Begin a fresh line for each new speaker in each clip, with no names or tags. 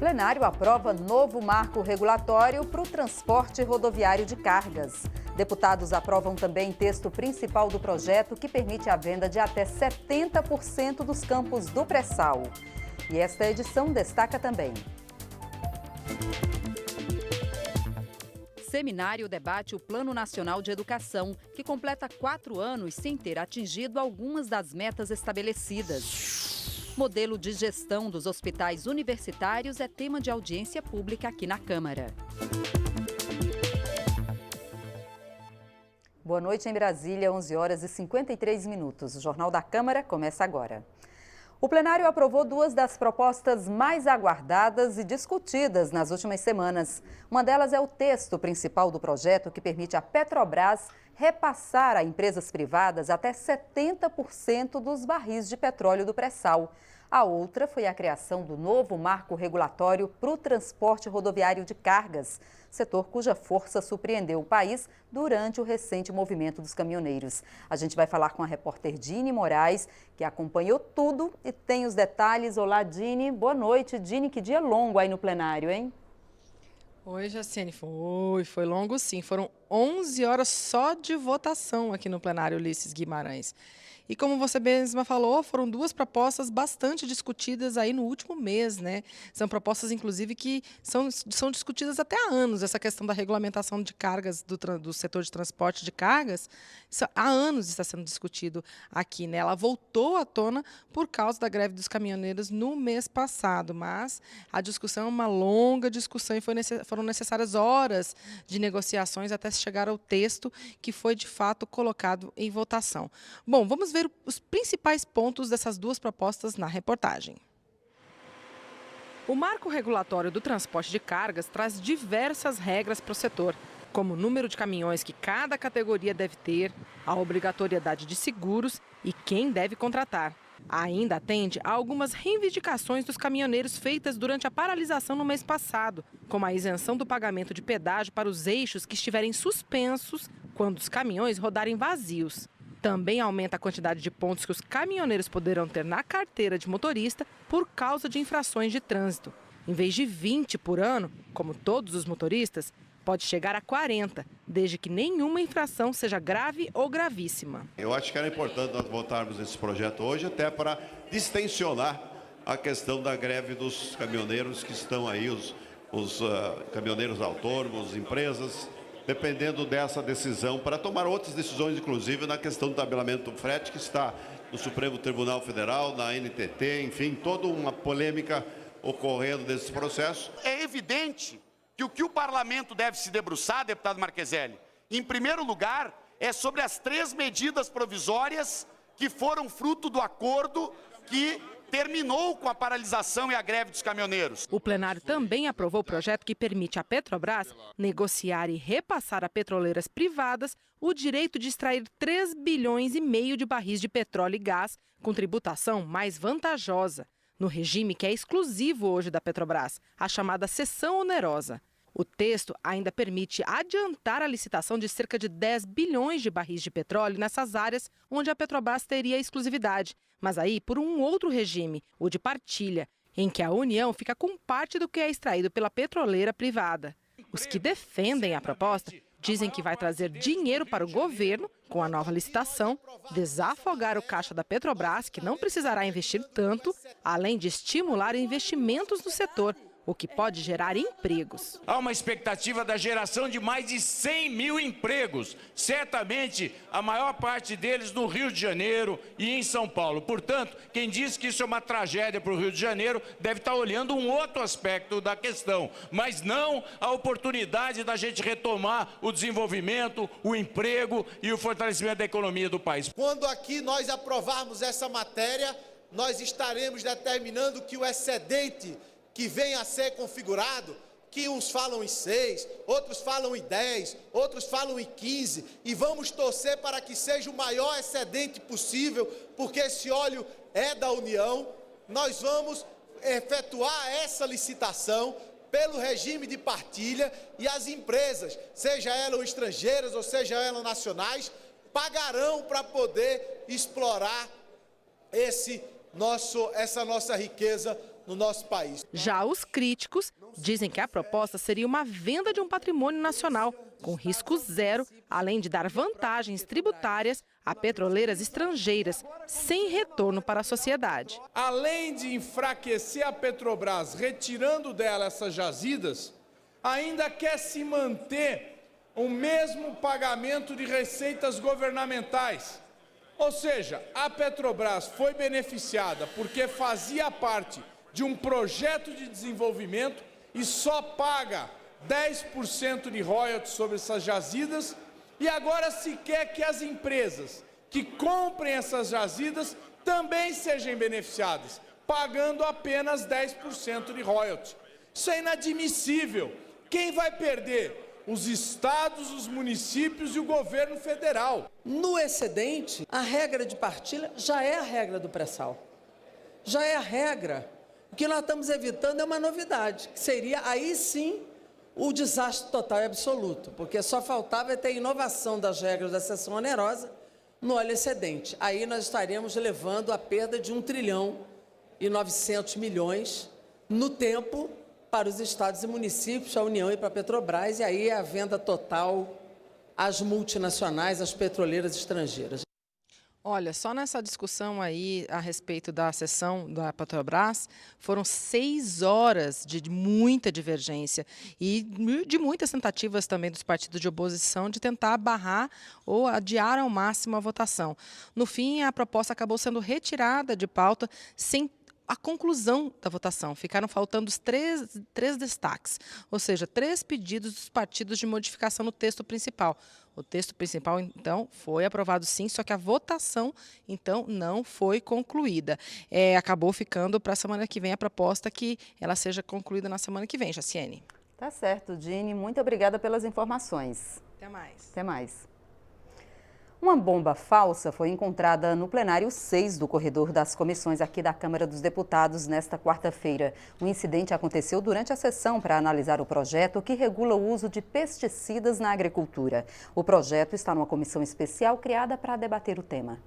Plenário aprova novo marco regulatório para o transporte rodoviário de cargas. Deputados aprovam também texto principal do projeto que permite a venda de até 70% dos campos do pré-sal. E esta edição destaca também. Seminário debate o Plano Nacional de Educação, que completa 4 anos sem ter atingido algumas das metas estabelecidas. Modelo de gestão dos hospitais universitários é tema de audiência pública aqui na Câmara. Boa noite em Brasília, 11 horas e 53 minutos. O Jornal da Câmara começa agora. O plenário aprovou 2 das propostas mais aguardadas e discutidas nas últimas semanas. Uma delas é o texto principal do projeto que permite à Petrobras repassar a empresas privadas até 70% dos barris de petróleo do pré-sal. A outra foi a criação do novo marco regulatório para o transporte rodoviário de cargas, setor cuja força surpreendeu o país durante o recente movimento dos caminhoneiros. A gente vai falar com a repórter Dini Moraes, que acompanhou tudo e tem os detalhes. Olá, Dini. Boa noite. Dini, que dia longo aí no plenário, hein?
Oi, Jaciane. Foi longo sim. Foram 11 horas só de votação aqui no plenário Ulisses Guimarães. E como você mesma falou, foram 2 propostas bastante discutidas aí no último mês, né? São propostas, inclusive, que são discutidas até há anos. Essa questão da regulamentação de cargas do setor de transporte de cargas, isso, há anos está sendo discutido aqui, né? Ela voltou à tona por causa da greve dos caminhoneiros no mês passado, mas a discussão é uma longa discussão e foram necessárias horas de negociações até chegar ao texto que foi, de fato, colocado em votação. Bom, vamos ver os principais pontos dessas 2 propostas na reportagem. O marco regulatório do transporte de cargas traz diversas regras para o setor, como o número de caminhões que cada categoria deve ter, a obrigatoriedade de seguros e quem deve contratar. Ainda atende a algumas reivindicações dos caminhoneiros feitas durante a paralisação no mês passado, como a isenção do pagamento de pedágio para os eixos que estiverem suspensos quando os caminhões rodarem vazios. Também aumenta a quantidade de pontos que os caminhoneiros poderão ter na carteira de motorista por causa de infrações de trânsito. Em vez de 20 por ano, como todos os motoristas, pode chegar a 40, desde que nenhuma infração seja grave ou gravíssima.
Eu acho que era importante nós votarmos esse projeto hoje, até para distensionar a questão da greve dos caminhoneiros que estão aí, os caminhoneiros autônomos, empresas, dependendo dessa decisão, para tomar outras decisões, inclusive na questão do tabelamento do frete, que está no Supremo Tribunal Federal, na NTT, enfim, toda uma polêmica ocorrendo nesse processo.
É evidente que o parlamento deve se debruçar, deputado Marcheselli, em primeiro lugar, é sobre as 3 medidas provisórias que foram fruto do acordo que terminou com a paralisação e a greve dos caminhoneiros.
O plenário também aprovou o projeto que permite à Petrobras negociar e repassar a petroleiras privadas o direito de extrair 3,5 bilhões de barris de petróleo e gás com tributação mais vantajosa, no regime que é exclusivo hoje da Petrobras, a chamada cessão onerosa. O texto ainda permite adiantar a licitação de cerca de 10 bilhões de barris de petróleo nessas áreas onde a Petrobras teria exclusividade, mas aí por um outro regime, o de partilha, em que a União fica com parte do que é extraído pela petroleira privada. Os que defendem a proposta dizem que vai trazer dinheiro para o governo com a nova licitação, desafogar o caixa da Petrobras, que não precisará investir tanto, além de estimular investimentos no setor, o que pode gerar empregos.
Há uma expectativa da geração de mais de 100 mil empregos, certamente a maior parte deles no Rio de Janeiro e em São Paulo. Portanto, quem diz que isso é uma tragédia para o Rio de Janeiro deve estar olhando um outro aspecto da questão, mas não a oportunidade da gente retomar o desenvolvimento, o emprego e o fortalecimento da economia do país.
Quando aqui nós aprovarmos essa matéria, nós estaremos determinando que o excedente que venha a ser configurado, que uns falam em 6, outros falam em 10, outros falam em 15, e vamos torcer para que seja o maior excedente possível, porque esse óleo é da União. Nós vamos efetuar essa licitação pelo regime de partilha e as empresas, seja elas estrangeiras ou seja elas nacionais, pagarão para poder explorar essa nossa riqueza no nosso país.
Já os críticos dizem que a proposta seria uma venda de um patrimônio nacional, com risco zero, além de dar vantagens tributárias a petroleiras estrangeiras, sem retorno para a sociedade.
Além de enfraquecer a Petrobras, retirando dela essas jazidas, ainda quer se manter o mesmo pagamento de receitas governamentais. Ou seja, a Petrobras foi beneficiada porque fazia parte de um projeto de desenvolvimento e só paga 10% de royalties sobre essas jazidas, e agora se quer que as empresas que comprem essas jazidas também sejam beneficiadas, pagando apenas 10% de royalties. Isso é inadmissível. Quem vai perder? Os estados, os municípios e o governo federal.
No excedente, a regra de partilha já é a regra do pré-sal. Já é a regra. O que nós estamos evitando é uma novidade, que seria, aí sim, o desastre total e absoluto, porque só faltava ter inovação das regras da cessão onerosa no óleo excedente. Aí nós estaríamos levando a perda de 1,9 trilhões no tempo para os estados e municípios, a União e para a Petrobras, e aí a venda total às multinacionais, às petroleiras estrangeiras.
Olha, só nessa discussão aí a respeito da cessão da Petrobras, foram 6 horas de muita divergência e de muitas tentativas também dos partidos de oposição de tentar barrar ou adiar ao máximo a votação. No fim, a proposta acabou sendo retirada de pauta sem a conclusão da votação. Ficaram faltando os três destaques, ou seja, 3 pedidos dos partidos de modificação no texto principal. O texto principal, então, foi aprovado sim, só que a votação, então, não foi concluída. Acabou ficando para a semana que vem a proposta que ela seja concluída na semana que vem, Jaciene.
Tá certo, Dini. Muito obrigada pelas informações.
Até mais.
Até mais. Uma bomba falsa foi encontrada no plenário 6 do corredor das comissões aqui da Câmara dos Deputados nesta quarta-feira. O incidente aconteceu durante a sessão para analisar o projeto que regula o uso de pesticidas na agricultura. O projeto está numa comissão especial criada para debater o tema.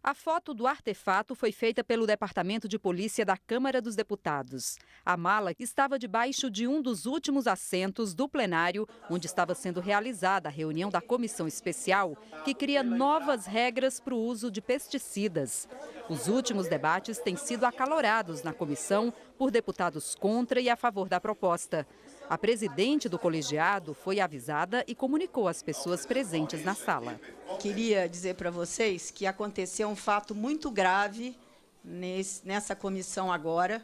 A foto do artefato foi feita pelo Departamento de Polícia da Câmara dos Deputados. A mala estava debaixo de um dos últimos assentos do plenário, onde estava sendo realizada a reunião da comissão especial, que cria novas regras para o uso de pesticidas. Os últimos debates têm sido acalorados na comissão por deputados contra e a favor da proposta. A presidente do colegiado foi avisada e comunicou às pessoas presentes na sala.
Queria dizer para vocês que aconteceu um fato muito grave nessa comissão agora.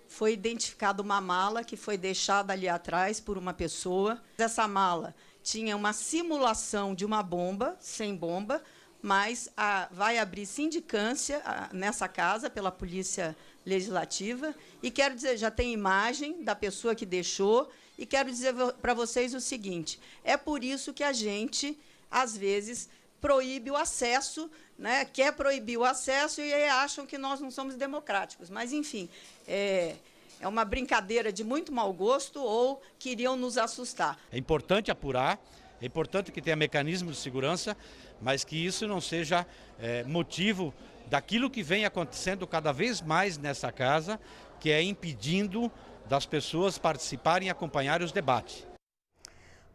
Foi identificada uma mala que foi deixada ali atrás por uma pessoa. Essa mala tinha uma simulação de uma bomba, sem bomba, mas vai abrir sindicância nessa casa pela Polícia Legislativa. E quero dizer, já tem imagem da pessoa que deixou. E quero dizer para vocês o seguinte, é por isso que a gente, às vezes, proíbe o acesso, né? Quer proibir o acesso e acham que nós não somos democráticos. Mas, enfim, é uma brincadeira de muito mau gosto ou queriam nos assustar.
É importante apurar, é importante que tenha mecanismo de segurança, mas que isso não seja motivo daquilo que vem acontecendo cada vez mais nessa casa, que é impedindo das pessoas participarem e acompanharem os debates.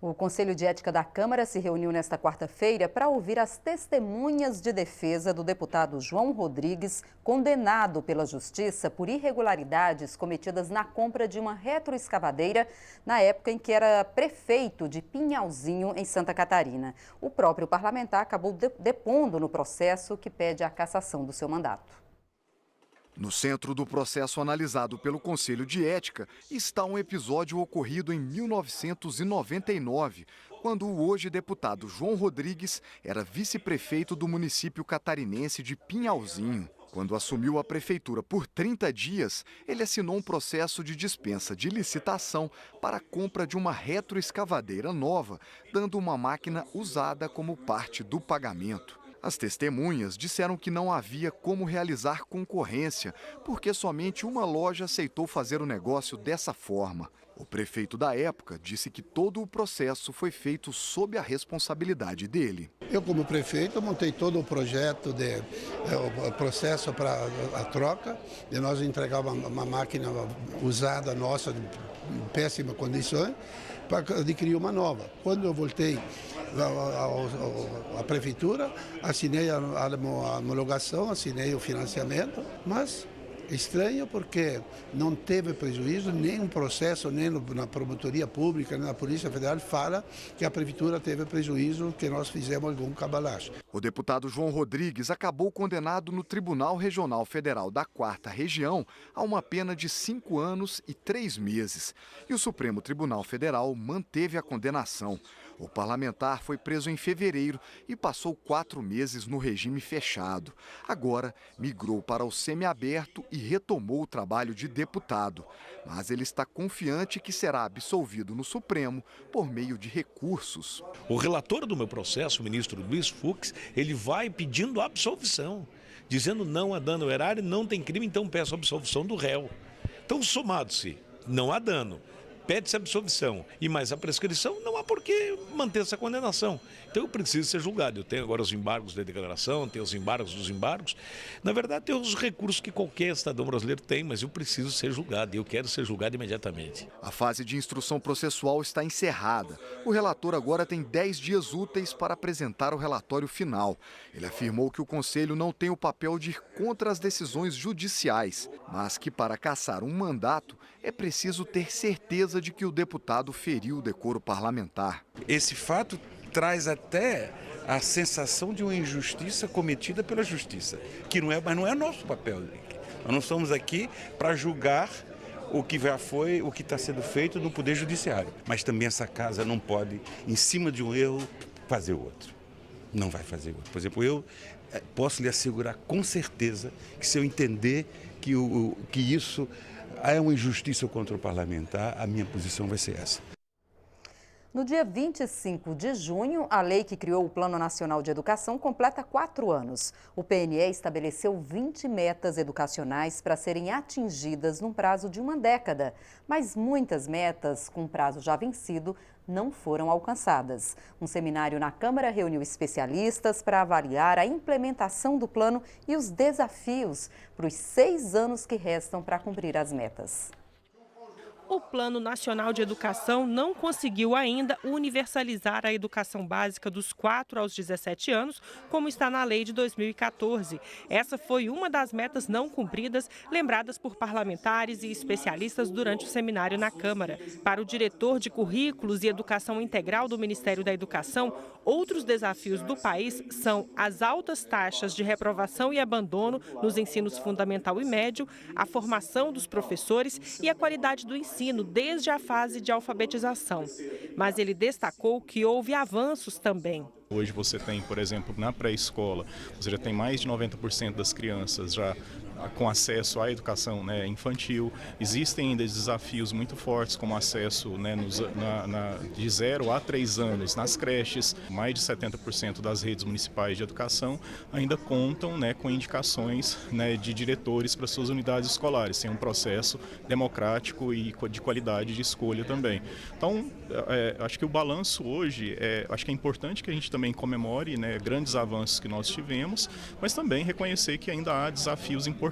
O Conselho de Ética da Câmara se reuniu nesta quarta-feira para ouvir as testemunhas de defesa do deputado João Rodrigues, condenado pela Justiça por irregularidades cometidas na compra de uma retroescavadeira na época em que era prefeito de Pinhalzinho, em Santa Catarina. O próprio parlamentar acabou depondo no processo que pede a cassação do seu mandato.
No centro do processo analisado pelo Conselho de Ética está um episódio ocorrido em 1999, quando o hoje deputado João Rodrigues era vice-prefeito do município catarinense de Pinhalzinho. Quando assumiu a prefeitura por 30 dias, ele assinou um processo de dispensa de licitação para a compra de uma retroescavadeira nova, dando uma máquina usada como parte do pagamento. As testemunhas disseram que não havia como realizar concorrência, porque somente uma loja aceitou fazer o negócio dessa forma. O prefeito da época disse que todo o processo foi feito sob a responsabilidade dele.
Eu, como prefeito, montei todo o projeto, o processo para a troca, e nós entregávamos uma máquina usada nossa, em péssimas condições, para adquirir uma nova. Quando eu voltei à prefeitura, assinei a homologação, assinei o financiamento, mas estranho porque não teve prejuízo, nem um processo, nem na promotoria pública, nem na Polícia Federal fala que a prefeitura teve prejuízo, que nós fizemos algum cabalacho.
O deputado João Rodrigues acabou condenado no Tribunal Regional Federal da 4ª Região a uma pena de 5 anos e 3 meses. E o Supremo Tribunal Federal manteve a condenação. O parlamentar foi preso em fevereiro e passou 4 meses no regime fechado. Agora migrou para o semiaberto e retomou o trabalho de deputado. Mas ele está confiante que será absolvido no Supremo por meio de recursos.
O relator do meu processo, o ministro Luiz Fux, ele vai pedindo absolvição, dizendo não há dano ao erário, não tem crime, então peço absolvição do réu. Então, somado-se, não há dano. Pede-se absolvição e mais a prescrição, não há por que manter essa condenação. Então eu preciso ser julgado. Eu tenho agora os embargos da declaração, tenho os embargos dos embargos. Na verdade, tem os recursos que qualquer cidadão brasileiro tem, mas eu preciso ser julgado e eu quero ser julgado imediatamente.
A fase de instrução processual está encerrada. O relator agora tem 10 dias úteis para apresentar o relatório final. Ele afirmou que o Conselho não tem o papel de ir contra as decisões judiciais, mas que para cassar um mandato é preciso ter certeza de que o deputado feriu o decoro parlamentar.
Esse fato traz até a sensação de uma injustiça cometida pela justiça, mas não é nosso papel. Nós não estamos aqui para julgar o que já foi, o que está sendo feito no Poder Judiciário. Mas também essa casa não pode, em cima de um erro, fazer outro. Não vai fazer outro. Por exemplo, eu posso lhe assegurar com certeza que se eu entender que isso é uma injustiça contra o parlamentar, a minha posição vai ser essa.
No dia 25 de junho, a lei que criou o Plano Nacional de Educação completa 4 anos. O PNE estabeleceu 20 metas educacionais para serem atingidas num prazo de 1 década. Mas muitas metas, com prazo já vencido, não foram alcançadas. Um seminário na Câmara reuniu especialistas para avaliar a implementação do plano e os desafios para os 6 anos que restam para cumprir as metas.
O Plano Nacional de Educação não conseguiu ainda universalizar a educação básica dos 4 aos 17 anos, como está na lei de 2014. Essa foi uma das metas não cumpridas, lembradas por parlamentares e especialistas durante o seminário na Câmara. Para o diretor de Currículos e Educação Integral do Ministério da Educação, outros desafios do país são as altas taxas de reprovação e abandono nos ensinos fundamental e médio, a formação dos professores e a qualidade do ensino desde a fase de alfabetização. Mas ele destacou que houve avanços também.
Hoje você tem, por exemplo, na pré-escola, você já tem mais de 90% das crianças já com acesso à educação infantil. Existem ainda desafios muito fortes, como acesso de 0 a 3 anos nas creches. Mais de 70% das redes municipais de educação ainda contam com indicações de diretores para suas unidades escolares. Tem um processo democrático e de qualidade de escolha também. Então, acho que o balanço hoje, acho que é importante que a gente também comemore grandes avanços que nós tivemos, mas também reconhecer que ainda há desafios importantes.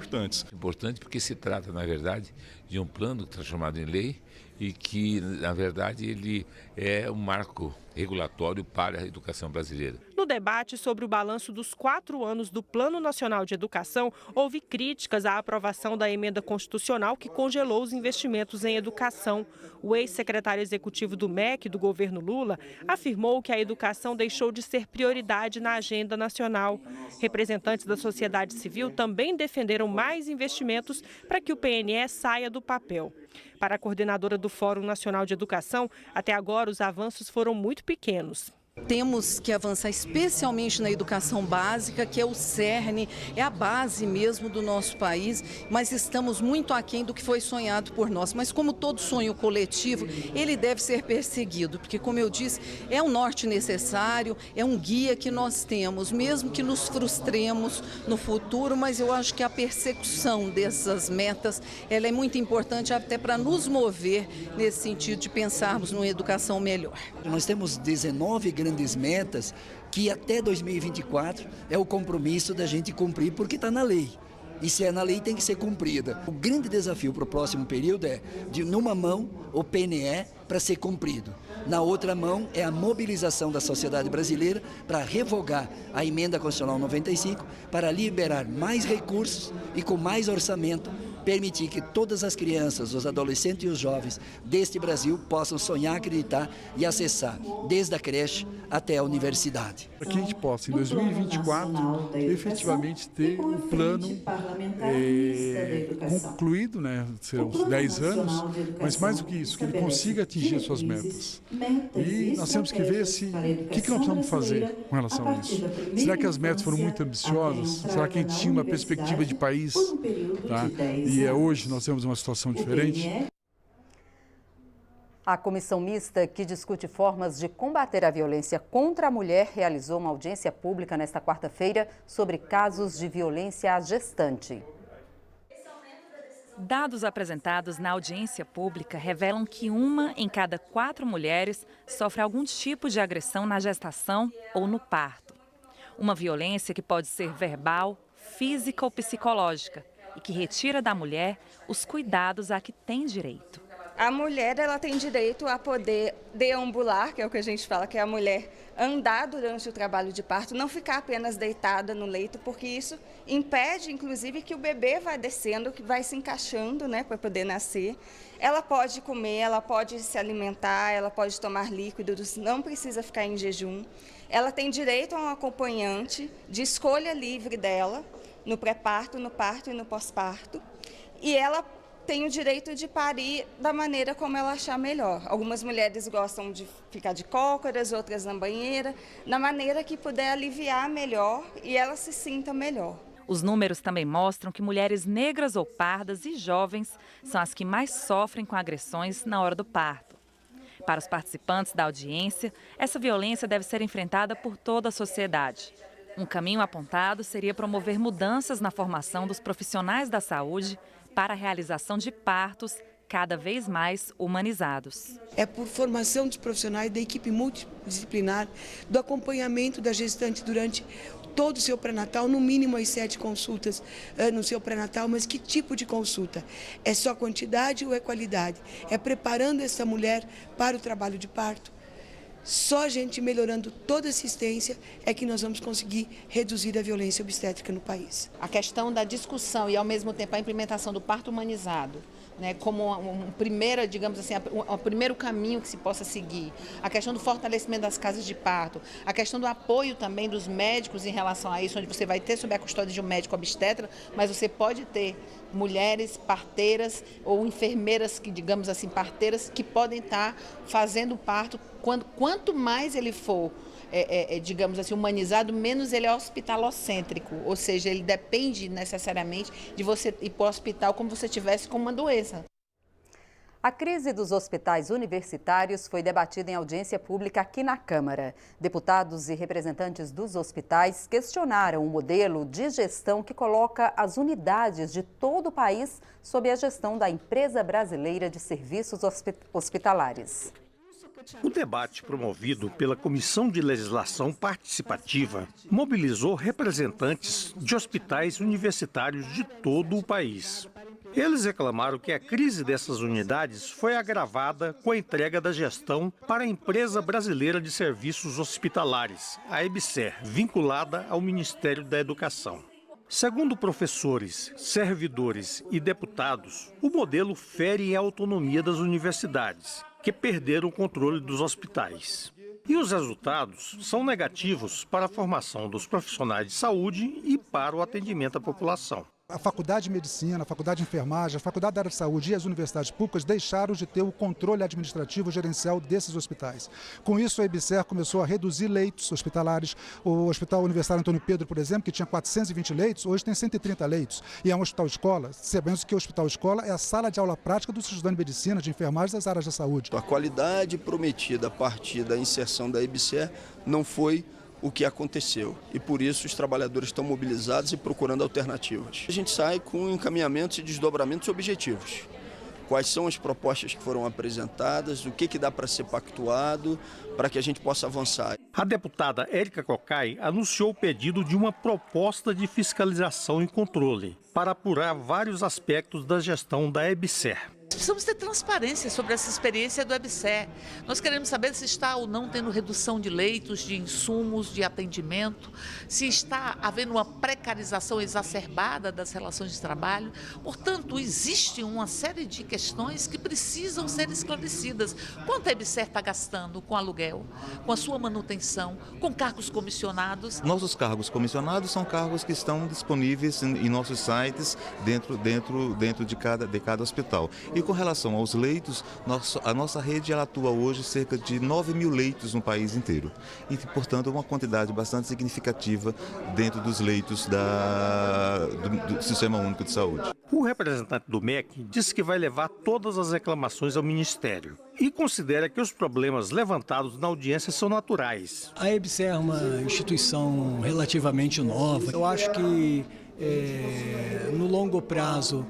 Importante porque se trata, na verdade, de um plano transformado em lei e que, na verdade, ele é um marco regulatório para a educação brasileira.
No debate sobre o balanço dos 4 anos do Plano Nacional de Educação, houve críticas à aprovação da emenda constitucional que congelou os investimentos em educação. O ex-secretário executivo do MEC, do governo Lula, afirmou que a educação deixou de ser prioridade na agenda nacional. Representantes da sociedade civil também defenderam mais investimentos para que o PNE saia do papel. Para a coordenadora do Fórum Nacional de Educação, até agora os avanços foram muito pequenos.
temos que avançar especialmente na educação básica, que é o cerne, é a base mesmo do nosso país, mas estamos muito aquém do que foi sonhado por nós. Mas como todo sonho coletivo, ele deve ser perseguido, porque, como eu disse, é um norte necessário, é um guia que nós temos, mesmo que nos frustremos no futuro, mas eu acho que a persecução dessas metas, ela é muito importante até para nos mover nesse sentido de pensarmos numa educação melhor.
Nós temos 19 grandes metas que até 2024 é o compromisso da gente cumprir, porque está na lei. E se é na lei, tem que ser cumprida. O grande desafio para o próximo período é, numa mão, o PNE para ser cumprido. Na outra mão, é a mobilização da sociedade brasileira para revogar a Emenda Constitucional 95, para liberar mais recursos e, com mais orçamento, permitir que todas as crianças, os adolescentes e os jovens deste Brasil possam sonhar, acreditar e acessar, desde a creche até a universidade.
Para que a gente possa, em 2024, efetivamente ter um plano concluído, né? Serão 10 anos, mas mais do que isso, que ele consiga atingir as suas metas. E nós temos que ver o que nós precisamos fazer com relação a isso. Será que as metas foram muito ambiciosas? Será que a gente tinha uma perspectiva de país? Tá? E hoje nós temos uma situação diferente.
A comissão mista que discute formas de combater a violência contra a mulher realizou uma audiência pública nesta quarta-feira sobre casos de violência à gestante.
Dados apresentados na audiência pública revelam que 1 em cada 4 mulheres sofre algum tipo de agressão na gestação ou no parto. Uma violência que pode ser verbal, física ou psicológica e que retira da mulher os cuidados a que tem direito.
A mulher, ela tem direito a poder deambular, que é o que a gente fala, que é a mulher andar durante o trabalho de parto, não ficar apenas deitada no leito, porque isso impede, inclusive, que o bebê vá descendo, que vai se encaixando, né, para poder nascer. Ela pode comer, ela pode se alimentar, ela pode tomar líquidos, não precisa ficar em jejum. Ela tem direito a um acompanhante de escolha livre dela, no pré-parto, no parto e no pós-parto. E ela tem o direito de parir da maneira como ela achar melhor. Algumas mulheres gostam de ficar de cócoras, outras na banheira, na maneira que puder aliviar melhor e ela se sinta melhor.
Os números também mostram que mulheres negras ou pardas e jovens são as que mais sofrem com agressões na hora do parto. Para os participantes da audiência, essa violência deve ser enfrentada por toda a sociedade. Um caminho apontado seria promover mudanças na formação dos profissionais da saúde para a realização de partos cada vez mais humanizados.
É por formação dos profissionais da equipe multidisciplinar, do acompanhamento da gestante durante todo o seu pré-natal, no mínimo as 7 consultas no seu pré-natal, mas que tipo de consulta? É só quantidade ou é qualidade? É preparando essa mulher para o trabalho de parto? Só a gente melhorando toda a assistência é que nós vamos conseguir reduzir a violência obstétrica no país.
A questão da discussão e, ao mesmo tempo, a implementação do parto humanizado, né, como o primeiro caminho que se possa seguir. A questão do fortalecimento das casas de parto, a questão do apoio também dos médicos em relação a isso, onde você vai ter sob a custódia de um médico obstetra, mas você pode ter mulheres parteiras ou enfermeiras, que digamos assim, parteiras, que podem estar fazendo o parto. Quanto mais ele for, digamos assim, humanizado, menos ele é hospitalocêntrico, ou seja, ele depende necessariamente de você ir para o hospital como se você tivesse com uma doença.
A crise dos hospitais universitários foi debatida em audiência pública aqui na Câmara. Deputados e representantes dos hospitais questionaram o modelo de gestão que coloca as unidades de todo o país sob a gestão da Empresa Brasileira de Serviços Hospitalares.
O debate promovido pela Comissão de Legislação Participativa mobilizou representantes de hospitais universitários de todo o país. Eles reclamaram que a crise dessas unidades foi agravada com a entrega da gestão para a Empresa Brasileira de Serviços Hospitalares, a EBSER, vinculada ao Ministério da Educação. Segundo professores, servidores e deputados, o modelo fere a autonomia das universidades, que perderam o controle dos hospitais. E os resultados são negativos para a formação dos profissionais de saúde e para o atendimento à população.
A Faculdade de Medicina, a Faculdade de Enfermagem, a Faculdade da Área de Saúde e as universidades públicas deixaram de ter o controle administrativo gerencial desses hospitais. Com isso, a EBSER começou a reduzir leitos hospitalares. O Hospital Universitário Antônio Pedro, por exemplo, que tinha 420 leitos, hoje tem 130 leitos. E é um hospital-escola. Sabemos que o hospital-escola é a sala de aula prática dos estudantes de medicina, de enfermagem das áreas da saúde.
A qualidade prometida a partir da inserção da EBSER não foi o que aconteceu. E por isso os trabalhadores estão mobilizados e procurando alternativas. A gente sai com encaminhamentos e desdobramentos objetivos. Quais são as propostas que foram apresentadas, o que dá para ser pactuado, para que a gente possa avançar.
A deputada Érica Cocai anunciou o pedido de uma proposta de fiscalização e controle para apurar vários aspectos da gestão da EBSER.
Precisamos ter transparência sobre essa experiência do EBSER. Nós queremos saber se está ou não tendo redução de leitos, de insumos, de atendimento, se está havendo uma precarização exacerbada das relações de trabalho. Portanto, existe uma série de questões que precisam ser esclarecidas. Quanto a EBSER está gastando com aluguel, com a sua manutenção, com cargos comissionados?
Nossos cargos comissionados são cargos que estão disponíveis em nossos sites dentro de cada hospital. E com relação aos leitos, a nossa rede ela atua hoje cerca de 9 mil leitos no país inteiro. E, portanto, uma quantidade bastante significativa dentro dos leitos do Sistema Único de Saúde.
O representante do MEC disse que vai levar todas as reclamações ao Ministério e considera que os problemas levantados na audiência são naturais.
A EBSER é uma instituição relativamente nova. Eu acho que no longo prazo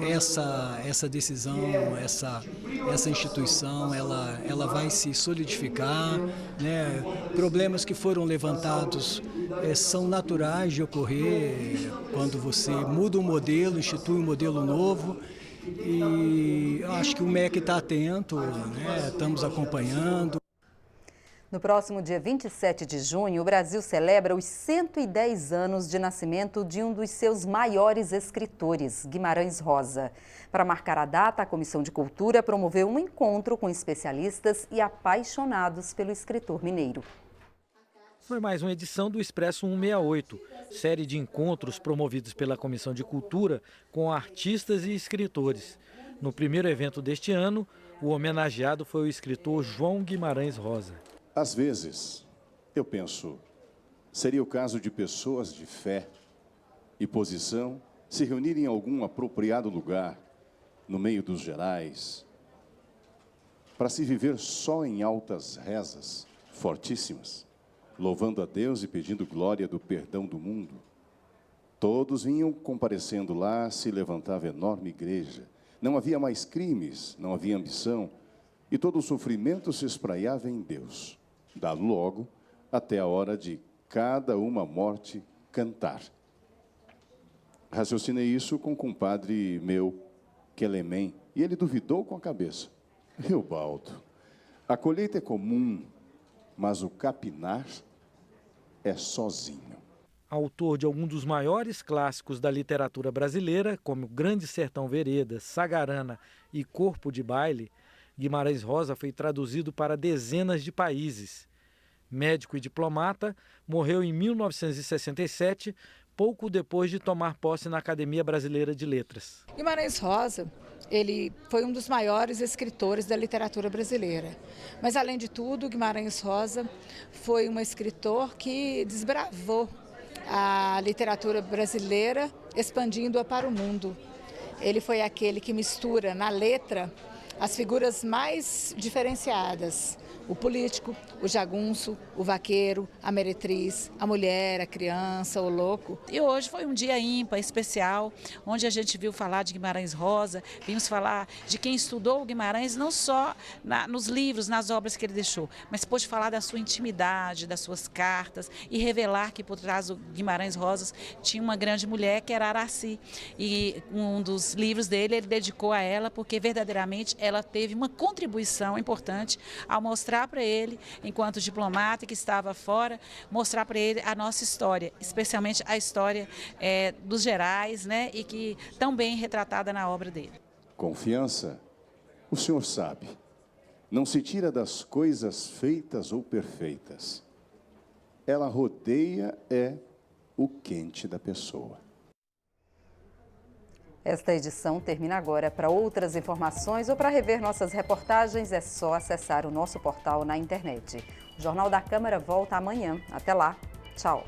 essa decisão, essa instituição, ela vai se solidificar, né? Problemas que foram levantados são naturais de ocorrer quando você muda um modelo, institui um modelo novo. E acho que o MEC está atento, né? Estamos acompanhando.
No próximo dia 27 de junho, o Brasil celebra os 110 anos de nascimento de um dos seus maiores escritores, Guimarães Rosa. Para marcar a data, a Comissão de Cultura promoveu um encontro com especialistas e apaixonados pelo escritor mineiro.
Foi mais uma edição do Expresso 168, série de encontros promovidos pela Comissão de Cultura com artistas e escritores. No primeiro evento deste ano, o homenageado foi o escritor João Guimarães Rosa.
Às vezes, eu penso, seria o caso de pessoas de fé e posição se reunirem em algum apropriado lugar, no meio dos gerais, para se viver só em altas rezas fortíssimas, louvando a Deus e pedindo glória do perdão do mundo. Todos vinham comparecendo lá, se levantava enorme igreja. Não havia mais crimes, não havia ambição, e todo o sofrimento se espraiava em Deus. Da logo até a hora de cada uma morte cantar. Raciocinei isso com um compadre meu, Quelemem, e ele duvidou com a cabeça. Reobaldo, a colheita é comum, mas o capinar é sozinho.
Autor de alguns dos maiores clássicos da literatura brasileira, como Grande Sertão Veredas, Sagarana e Corpo de Baile, Guimarães Rosa foi traduzido para dezenas de países. Médico e diplomata, morreu em 1967, pouco depois de tomar posse na Academia Brasileira de Letras.
Guimarães Rosa, ele foi um dos maiores escritores da literatura brasileira. Mas, além de tudo, Guimarães Rosa foi um escritor que desbravou a literatura brasileira, expandindo-a para o mundo. Ele foi aquele que mistura na letra as figuras mais diferenciadas: o político, o jagunço, o vaqueiro, a meretriz, a mulher, a criança, o louco.
E hoje foi um dia ímpar, especial, onde a gente viu falar de Guimarães Rosa, vimos falar de quem estudou o Guimarães, não só nos livros, nas obras que ele deixou, mas pôde falar da sua intimidade, das suas cartas e revelar que por trás do Guimarães Rosa tinha uma grande mulher que era Araci. E um dos livros dele ele dedicou a ela porque verdadeiramente ela teve uma contribuição importante ao mostrar para ele, enquanto diplomata que estava fora, mostrar para ele a nossa história, especialmente a história dos gerais, né, e que tão bem retratada na obra dele.
Confiança, o senhor sabe, não se tira das coisas feitas ou perfeitas. Ela rodeia o quente da pessoa.
Esta edição termina agora. Para outras informações ou para rever nossas reportagens, é só acessar o nosso portal na internet. O Jornal da Câmara volta amanhã. Até lá. Tchau.